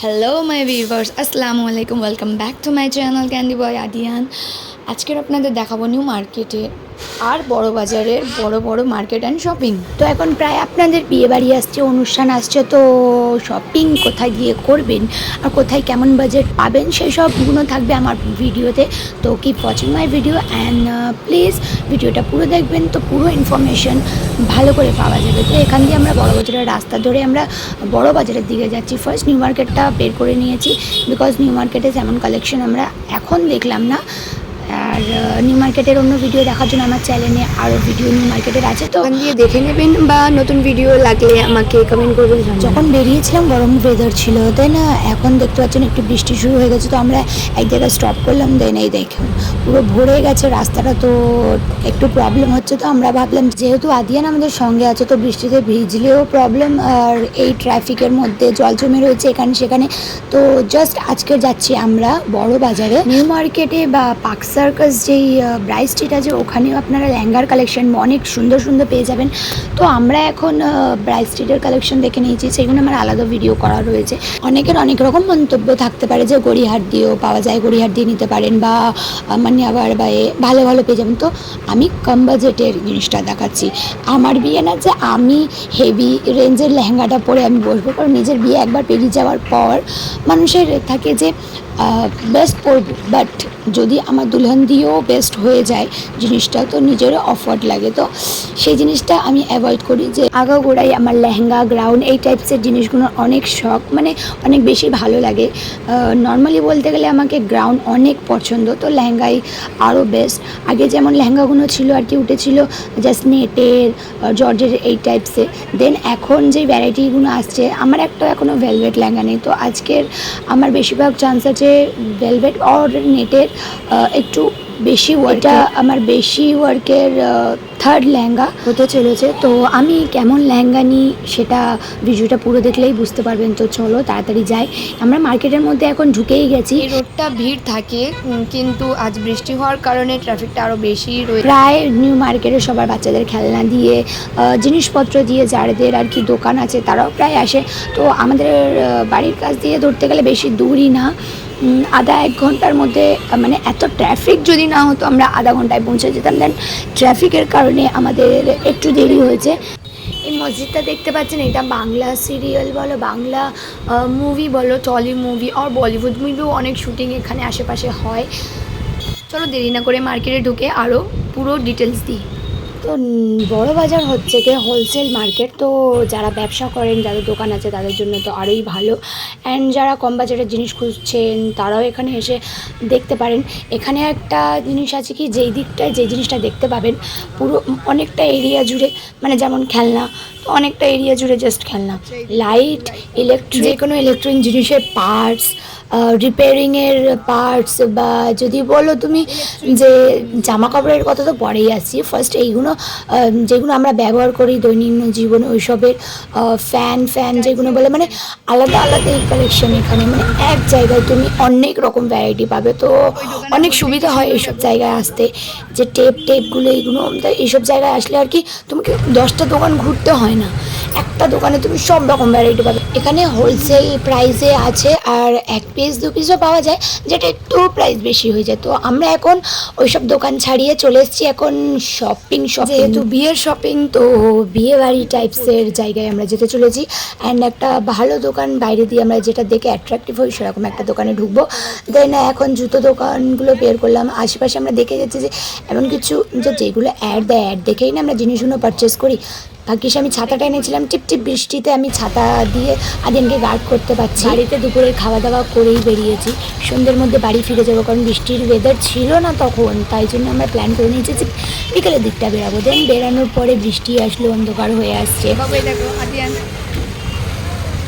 Hello my viewers, আসসালামু আলাইকুম। Welcome back to my channel candy boy Adiyan. আজকের আপনাদের দেখাবো নিউ মার্কেটে আর বড় বাজারের বড় মার্কেট অ্যান্ড শপিং। তো এখন প্রায় আপনাদের বিয়ে বাড়ি আসছে, অনুষ্ঠান আসছে, তো শপিং কোথায় গিয়ে করবেন আর কোথায় কেমন বাজেট পাবেন সেই সবগুলো থাকবে আমার ভিডিওতে। তো keep watching my video and please ভিডিওটা পুরো দেখবেন, তো পুরো ইনফরমেশন ভালো করে পাওয়া যাবে। তো এখান দিয়ে আমরা বড় বাজারের রাস্তা ধরে আমরা বড় বাজারের দিকে যাচ্ছি। ফার্স্ট নিউ মার্কেটটা বের করে নিয়েছি, বিকজ নিউ মার্কেটে যেমন কালেকশন আমরা এখন দেখলাম না। আর নিউ মার্কেটের অন্য ভিডিও দেখার জন্য আমার চ্যানেলে আরও ভিডিও নিউ মার্কেটের আছে, তো ওখান দিয়ে দেখে নেবেন বা নতুন ভিডিও লাগলে আমাকে কমেন্ট করবেন। যখন বেরিয়েছিলাম গরম ওয়েদার ছিল, তাই না? এখন দেখতে পাচ্ছেন একটু বৃষ্টি শুরু হয়ে গেছে, তো আমরা এক জায়গায় স্টপ করলাম। দেন এই দেখুন পুরো ভরে গেছে রাস্তাটা, তো একটু প্রবলেম হচ্ছে। তো আমরা ভাবলাম যেহেতু আদিয়ান আমাদের সঙ্গে আছে, তো বৃষ্টিতে ভিজলেও প্রবলেম, আর এই ট্রাফিকের মধ্যে জল জমে রয়েছে এখানে সেখানে। তো জাস্ট আজকে যাচ্ছি আমরা বড় বাজারে, নিউ মার্কেটে বা পার্ক সার্কাস যেই ব্রাইস স্ট্রিট আছে, ওখানেও আপনারা লেহেঙ্গার কালেকশন অনেক সুন্দর সুন্দর পেয়ে যাবেন। তো আমরা এখন ব্রাইস স্ট্রিটের কালেকশন দেখে নিয়েছি, সেগুলো আমার আলাদা ভিডিও করা রয়েছে। অনেকের অনেক রকম মন্তব্য থাকতে পারে যে গড়িয়াহাট দিয়েও পাওয়া যায়, গড়িয়াহাট দিয়ে নিতে পারেন, বা মানে আবার বা ভালো ভালো পেয়ে যাবেন। তো আমি কম বাজেটের জিনিসটা দেখাচ্ছি। আমার বিয়ে না যে আমি হেভি রেঞ্জের লেহেঙ্গাটা পরে আমি বসবো, কারণ নিজের বিয়ে একবার পেরিয়ে যাওয়ার পর মানুষের থাকে যে বেস্ট পরবো, বাট যদি আমার দুলহন দিয়েও বেস্ট হয়ে যায় জিনিসটা, তো নিজেরও অফওয়ার্ড লাগে। তো সেই জিনিসটা আমি অ্যাভয়েড করি, যে আগাগোড়াই আমার লেহেঙ্গা গ্রাউন্ড এই টাইপসের জিনিসগুলো অনেক শখ, মানে অনেক বেশি ভালো লাগে। নর্মালি বলতে গেলে আমাকে গ্রাউন্ড অনেক পছন্দ, তো লেহেঙ্গাই আরও বেস্ট। আগে যেমন লেহেঙ্গাগুলো ছিল আর কি উঠেছিল জাস্ট নেটের, জর্জের এই টাইপসে। দেন এখন যে ভ্যারাইটিগুলো আসছে, আমার একটা এখনও ভেলভেট লেহেঙ্গা নেই, তো আজকের আমার বেশিরভাগ চান্স আছে ভেলভেট অর নেটের একটু বেশি ওয়ার্কটা, আমার বেশি ওয়ার্কের থার্ড লেহেঙ্গা হতে চলেছে। তো আমি কেমন লেহেঙ্গা নিই সেটা ভিডিওটা পুরো দেখলেই বুঝতে পারবেন। তো চলো তাড়াতাড়ি যাই, আমরা মার্কেটের মধ্যে এখন ঢুকেই গেছি। এই রোডটা ভিড় থাকে, কিন্তু আজ বৃষ্টি হওয়ার কারণে ট্রাফিকটা আরও বেশি রয়েছে। প্রায় নিউ মার্কেটে সবার বাচ্চাদের খেলনা দিয়ে, জিনিসপত্র দিয়ে, যাদের আর কি দোকান আছে তারাও প্রায় আসে। তো আমাদের বাড়ির কাছ দিয়ে ধরতে গেলে বেশি দূরই না, আধা এক ঘন্টার মধ্যে, মানে এত ট্রাফিক যদি না হতো আমরা আধা ঘন্টায় পৌঁছে যেতাম। দেন ট্রাফিকের কারণে আমাদের একটু দেরি হয়েছে। এই মসজিদটা দেখতে পাচ্ছেন, এটা বাংলা সিরিয়াল বলো, বাংলা মুভি বলো, টলি মুভি আর বলিউড মুভিও অনেক শুটিং এখানে আশেপাশে হয়। চলো দেরি না করে মার্কেটে ঢুকে আরও পুরো ডিটেলস দিই। তো বড় বাজার হচ্ছে কি হোলসেল মার্কেট, তো যারা ব্যবসা করেন, যাদের দোকান আছে তাদের জন্য তো আরোই ভালো। অ্যান্ড যারা কম বাজারের জিনিস খুঁজছেন তারাও এখানে এসে দেখতে পারেন। এখানে একটা জিনিস আছে কি, যেই দিকটায় যে জিনিসটা দেখতে পাবেন পুরো অনেকটা এরিয়া জুড়ে, মানে যেমন খেলনা, তো অনেকটা এরিয়া জুড়ে জাস্ট খেলনা, লাইট, ইলেকট্রিক, যে কোনো ইলেকট্রনিক জিনিসের পার্টস, রিপেয়ারিংয়ের পার্টস, বা যদি বলো তুমি যে জামা কাপড়ের কথা তো পরেই আসছি। ফার্স্ট এইগুলো যেগুলো আমরা ব্যবহার করি দৈনন্দিন জীবনে, ওইসবের ফ্যান যেগুলো বলে, মানে আলাদা আলাদা এই কালেকশন এখানে, মানে এক জায়গায় তুমি অনেক রকম ভ্যারাইটি পাবে। তো অনেক সুবিধা হয় এইসব জায়গায় আসতে, যে টেপগুলো এইগুলো, এইসব জায়গায় আসলে আর কি তোমাকে 10টা দোকান ঘুরতে হয় না, একটা দোকানে তুমি সব রকম ভ্যারাইটি পাবে। এখানে হোলসেল প্রাইসে আছে, আর এক পিস দু পিসও পাওয়া যায়, যেটা একটু প্রাইস বেশি হয়ে যায়। তো আমরা এখন ওইসব দোকান ছাড়িয়ে চলে এসেছি এখন শপিং, যেহেতু বিয়ের শপিং, তো বিয়ে বাড়ি টাইপসের জায়গায় আমরা যেতে চলেছি। অ্যান্ড একটা ভালো দোকান বাইরে দিয়ে আমরা যেটা দেখে অ্যাট্রাকটিভ হই সেরকম একটা দোকানে ঢুকবো। দেন এখন জুতো দোকানগুলো বের করলাম, আশেপাশে আমরা দেখে যাচ্ছি যে এমন কিছু যেগুলো অ্যাড দেয়, অ্যাড দেখেই না আমরা জিনিসগুলো পারচেস করি। ভাগ্যিস আমি ছাতাটা এনেছিলাম, টিপটিপ বৃষ্টিতে আমি ছাতা দিয়ে আদিনকে গার্ড করতে পারছি। বাড়িতে দুপুরের খাওয়া দাওয়া করেই বেরিয়েছি, সন্ধ্যের মধ্যে বাড়ি ফিরে যাবো, কারণ বৃষ্টির ওয়েদার ছিল না তখন, তাই জন্য আমরা প্ল্যান করে নিয়েছি যে বিকেলের দিকটা বেরাবো। দেন বেরানোর পরে বৃষ্টি আসলো, অন্ধকার হয়ে আসছে।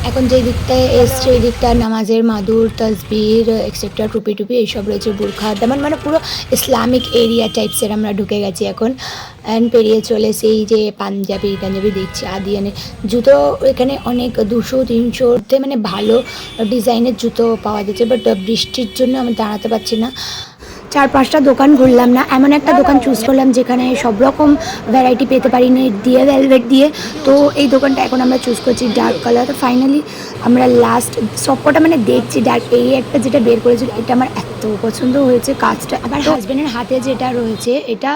এখন যেই দিকটায় এসছে ওই দিকটা নামাজের মাদুর, তসবির, এক্সেট্রা, টুপি এইসব রয়েছে, বুরখা, তেমন মানে পুরো ইসলামিক এরিয়া টাইপসের আমরা ঢুকে গেছি এখন। অ্যান্ড পেরিয়ে চলে সেই যে পাঞ্জাবি দেখছি আদিয়ানে জুতো, এখানে অনেক 200-300 মানে ভালো ডিজাইনের জুতো পাওয়া যাচ্ছে, বাট বৃষ্টির জন্য আমি দাঁড়াতে পারছি না। 4-5টা দোকান ঘুরলাম না, এমন একটা দোকান চুজ করলাম যেখানে সব রকম ভ্যারাইটি পেতে পারি নেট দিয়ে, ভেলভেট দিয়ে। তো এই দোকানটা এখন আমরা চুজ করছি ডার্ক কালার। তো ফাইনালি আমরা লাস্ট সবকটা মানে দেখছি ডার্ক, এই একটা যেটা বের করেছিল এটা আমার এত পছন্দ হয়েছে কাজটা। আমার হাজব্যান্ডের হাতে যেটা রয়েছে এটা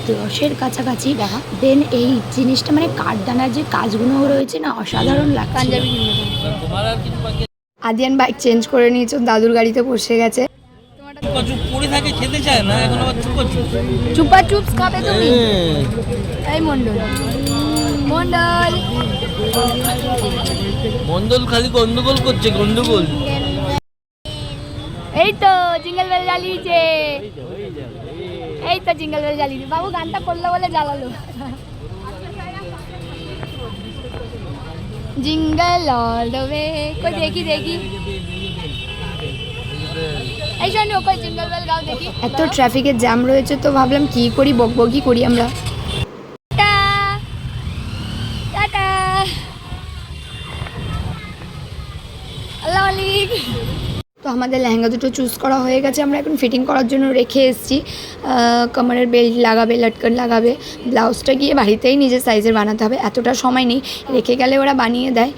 10-এর কাছাকাছি। দেন এই জিনিসটা মানে কাঠদানার যে কাজগুলো রয়েছে না, অসাধারণ লাগছে। আদিয়ান বাইক চেঞ্জ করে নিয়েছে, দাদুর গাড়িতে বসে গেছে। পড়ে থাকে, খেতে চায় না, এখন আবার চুপা চুপস খাবে তুমি? এই মন্ডল মন্ডল মন্ডল খালি গন্ডগোল করছে, গন্ডগোল। এই তো জিঙ্গল বেল জ্বালিয়েছে, এই তো জিঙ্গল বেল জ্বালিয়েছে। বাবু গানটা করলো বলে জ্বালালো। Jingle all the way. কই দেখি দেখি, এই শোনো কই জিঙ্গল বেল গাও দেখি। এত ট্রাফিকের জ্যাম রয়েছে তো ভাবলাম কি করি, বকবকি করি আমরা। টাটা আল্লাহ মালিক। তো আমাদের লেহেঙ্গা দুটো চুজ করা হয়ে গেছে, আমরা এখন ফিটিং করার জন্য রেখে এসেছি। কামারের বেল্ট লাগাবে, লটকন লাগাবে, ব্লাউজটা গিয়ে বাড়িতেই নিজের সাইজের বানাতে হবে, এতটা সময় নেই, রেখে গেলে ওরা বানিয়ে দেয়,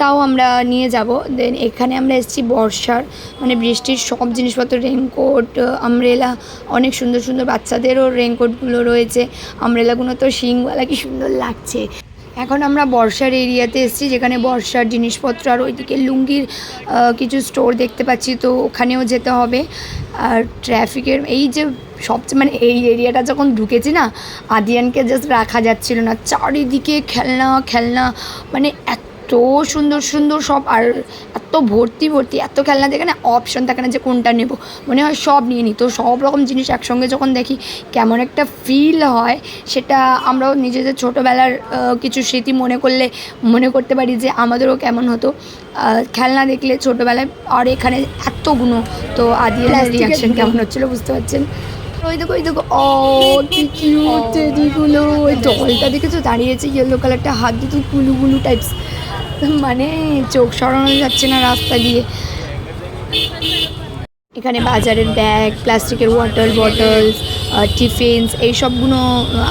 তাও আমরা নিয়ে যাব। দেন এখানে আমরা এসেছি বর্ষার মানে বৃষ্টির সব জিনিসপত্র, রেনকোট, আমব্রেলা, অনেক সুন্দর সুন্দর বাচ্চাদেরও রেনকোটগুলো রয়েছে। আমব্রেলাগুলো তো শিংওয়ালা, কি সুন্দর লাগছে। এখন আমরা বর্ষার এরিয়াতে এসেছি যেখানে বর্ষার জিনিসপত্র, আর ওইদিকে লুঙ্গির কিছু স্টোর দেখতে পাচ্ছি, তো ওখানেও যেতে হবে। আর ট্রাফিকের এই যে সবচেয়ে মানে এই এরিয়াটা যখন ঢুকেছি না, আদিয়ানকে জাস্ট রাখা যাচ্ছিল না, চারিদিকে খেলনা খেলনা, মানে এত সুন্দর সুন্দর সব, আর এত ভর্তি ভর্তি এত খেলনা, দেখে না অপশন থাকে না যে কোনটা নেব, মনে হয় সব নিয়ে নিই। তো সব রকম জিনিস একসঙ্গে যখন দেখি কেমন একটা ফিল হয়, সেটা আমরাও নিজেদের ছোটোবেলার কিছু স্মৃতি মনে করতে পারি যে আমাদেরও কেমন হতো খেলনা দেখলে ছোটোবেলায়। আর এখানে এতগুলো, তো আদিয়ানের রিয়াকশন কেমন হচ্ছিলো বুঝতে পারছেন। ওই দেখো ও কি কিউট টেডিগুলো, ওই ডলটা দেখেছো দাঁড়িয়েছে ইয়েলো কালারটা, হাত দুটো গুলু গুলু টাইপস, মানে চোখ সরানো যাচ্ছে না রাস্তা দিয়ে। এখানে বাজারের ব্যাগ, প্লাস্টিকের ওয়াটার বটলস, টিফিনস, এইসবগুলো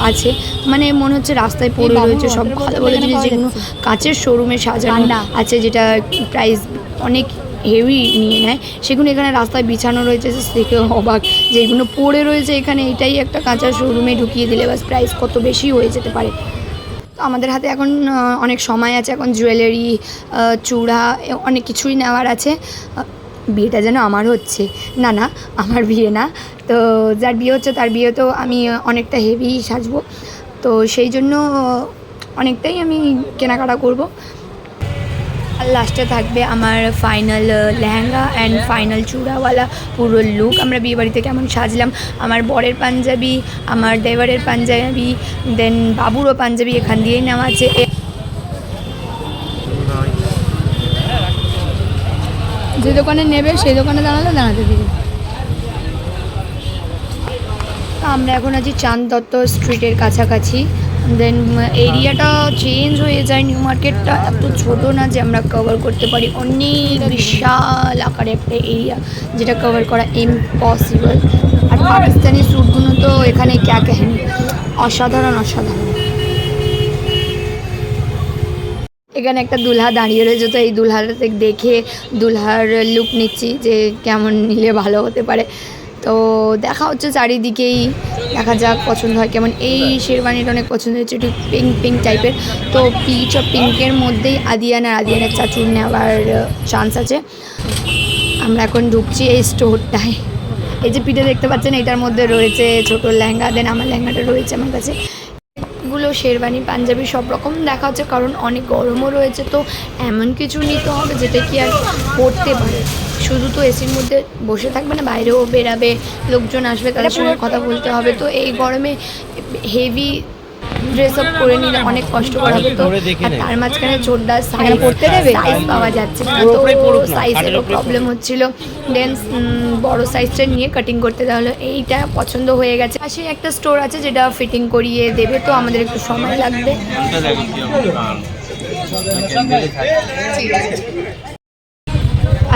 আছে, মানে মনে হচ্ছে রাস্তায় পড়ে রয়েছে সব ভালো ভালো জিনিস, যেগুলো কাঁচের শোরুমে সাজানো আছে, যেটা প্রাইস অনেক হেভি নিয়ে নেয়, সেগুলো এখানে রাস্তায় বিছানো রয়েছে, দেখে অবাক যেগুলো পড়ে রয়েছে এখানে, এটাই একটা কাঁচা শোরুমে ঢুকিয়ে দিলে বাস প্রাইস কত বেশি হয়ে যেতে পারে। তো আমাদের হাতে এখন অনেক সময় আছে, এখন জুয়েলারি, চূড়া, অনেক কিছুই নেওয়ার আছে। বিয়েটা যেন আমার হচ্ছে, না না আমার বিয়ে না, তো যার বিয়ে হচ্ছে তার বিয়ে, তো আমি অনেকটা হেভি সাজবো, তো সেই জন্য অনেকটাই আমি কেনাকাটা করব। আর লাস্টে থাকবে আমার ফাইনাল লেহেঙ্গা অ্যান্ড ফাইনাল চূড়াওয়ালা পুরো লুক, আমরা বিয়েবাড়িতে কেমন সাজলাম। আমার বরের পাঞ্জাবি, আমার দেওয়ারের পাঞ্জাবি, দেন বাবুরও পাঞ্জাবি এখান দিয়েই নেওয়া আছে। যে দোকানে নেবে সেই দোকানে দাঁড়াতে দিবে। আমরা এখন আছি চাঁদ দত্ত স্ট্রিটের কাছাকাছি। দেন এরিয়াটা চেঞ্জ হয়ে যায়, নিউ মার্কেটটা এত ছোটো না যে আমরা কভার করতে পারি, অনেক বিশাল আকারে একটা এরিয়া যেটা কভার করা ইম্পসিবল। আর পাকিস্তানি স্যুটগুলো তো এখানে ক্যা কাহিনী, অসাধারণ অসাধারণ। এখানে একটা দুলহা দাঁড়িয়ে রয়েছে, তো এই দুলহাটা দেখে দুলহার লুক নিচ্ছি যে কেমন নিলে ভালো হতে পারে। তো দেখা হচ্ছে চারিদিকেই, দেখা যাক পছন্দ হয় কেমন। এই শেরওয়ানিটা অনেক পছন্দ হয়েছে, একটু পিঙ্ক পিঙ্ক টাইপের, তো পিচ আর পিঙ্কের মধ্যেই আদিয়ানের চাচুর নেওয়ার চান্স আছে। আমরা এখন ঢুকছি এই স্টোরটায়, এই যে পিঠে দেখতে পাচ্ছেন এটার মধ্যে রয়েছে ছোটো লেহেঙ্গা, দেন আমার লেহেঙ্গাটা রয়েছে আমার কাছে, গুলো শেরওয়ানি পাঞ্জাবি সব রকম দেখা হচ্ছে, কারণ অনেক গরমও রয়েছে, তো এমন কিছু নিতে হবে যেটা কি আর পরতে পারে। শুধু তো এসির মধ্যে বসে থাকবে না, বাইরেও বেরাবে, লোকজন আসবে, তাদের সঙ্গে কথা বলতে হবে, তো এই গরমে হেভি ড্রেস আপ করে নিলে অনেক কষ্ট করা হবে। তো আর তার মাঝখানে ছোটদা সাইজ পড়তে দেবে, সাইজ পাওয়া যাচ্ছে না, তো সাইজেরও প্রবলেম হচ্ছিল। দেন বড় সাইজটা নিয়ে কাটিং করতে দেওয়া হলো, এইটা পছন্দ হয়ে গেছে। পাশে একটা স্টোর আছে যেটা ফিটিং করিয়ে দেবে, তো আমাদের একটু সময় লাগবে।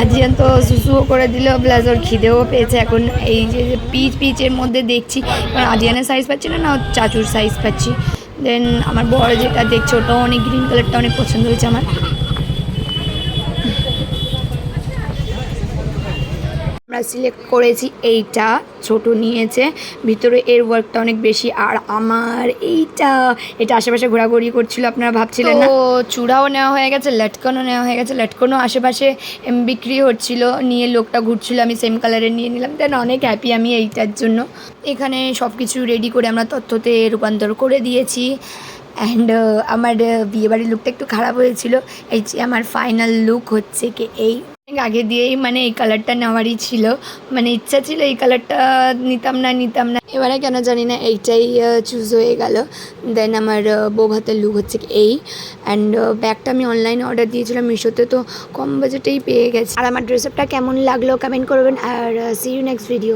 আজিয়ান তো সুসুও করে দিল, প্লাস ওর খিদেও পেয়েছে। এখন এই যে পিচের মধ্যে দেখছি, কারণ আজিয়ানের সাইজ পাচ্ছি না, ওর চাচুর সাইজ পাচ্ছি। দেন আমার বড় যেটা দেখছে ওটাও অনেক গ্রিন কালারটা অনেক পছন্দ হয়েছে আমার। আমরা সিলেক্ট করেছি এইটা, ছোট নিয়েছে, ভিতরে এর ওয়ার্কটা অনেক বেশি। আর আমার এটা আশেপাশে ঘোরাঘুরি করছিল, আপনারা ভাবছিলেন না। চূড়াও নেওয়া হয়ে গেছে, লটকনও নেওয়া হয়ে গেছে। লটকনও আশেপাশে বিক্রি হচ্ছিল, নিয়ে লোকটা ঘুরছিল, আমি সেম কালারের নিয়ে নিলাম। দেন অনেক হ্যাপি আমি এইটার জন্য। এখানে সব কিছু রেডি করে আমরা তথ্যতে রূপান্তর করে দিয়েছি। অ্যান্ড আমার বিয়েবাড়ির লুকটা একটু খারাপ হয়েছিল। এই যে আমার ফাইনাল লুক হচ্ছে কি এই। আগে দিয়েই মানে এই কালারটা নেওয়ারই ছিল, মানে ইচ্ছা ছিল এই কালারটা নিতাম না। এবারে কেন জানি না এইটাই চুজ হয়ে গেল। দেন আমার বউ ভাতের লুক হচ্ছে কি এই। অ্যান্ড ব্যাগটা আমি অনলাইনে অর্ডার দিয়েছিলাম মিশোতে, তো কম বাজেটেই পেয়ে গেছি। আর আমার ড্রেস আপটা কেমন লাগলো কমেন্ট করবেন। আর সি ইউ নেক্সট ভিডিও।